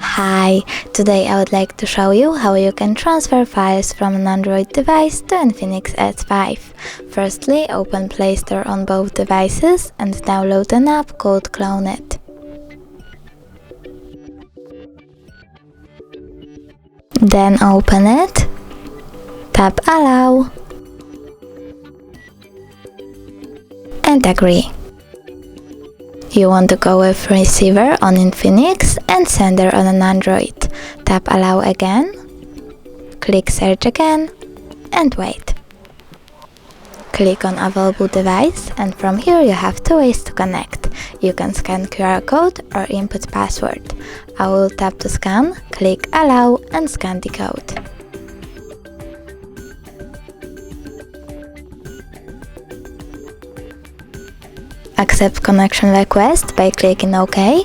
Hi! Today I would like to show you how you can transfer files from an Android device to Infinix S5. Firstly, open Play Store on both devices and download an app called Clone It. Then open it, tap Allow and agree. You want to go with receiver on Infinix and sender on an Android. Tap Allow again, click Search again and wait. Click on Available Device and from here you have two ways to connect. You can scan QR code or input password. I will tap to scan, click Allow and scan the code. Accept connection request by clicking OK.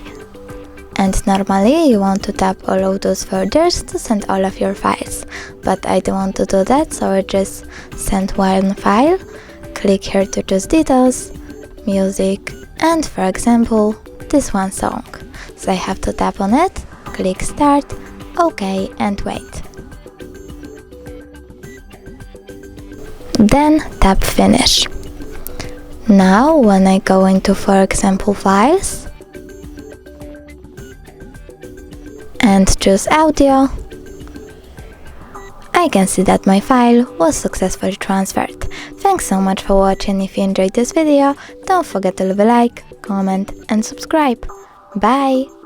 And normally you want to tap Allow those folders to send all of your files. But I don't want to do that, so I just send one file. Click here to choose details, music, and for example, this one song. So I have to tap on it, click Start, OK and wait. Then tap Finish. Now, when I go into, for example, Files and choose Audio, I can see that my file was successfully transferred. Thanks so much for watching. If you enjoyed this video, don't forget to leave a like, comment and subscribe. Bye!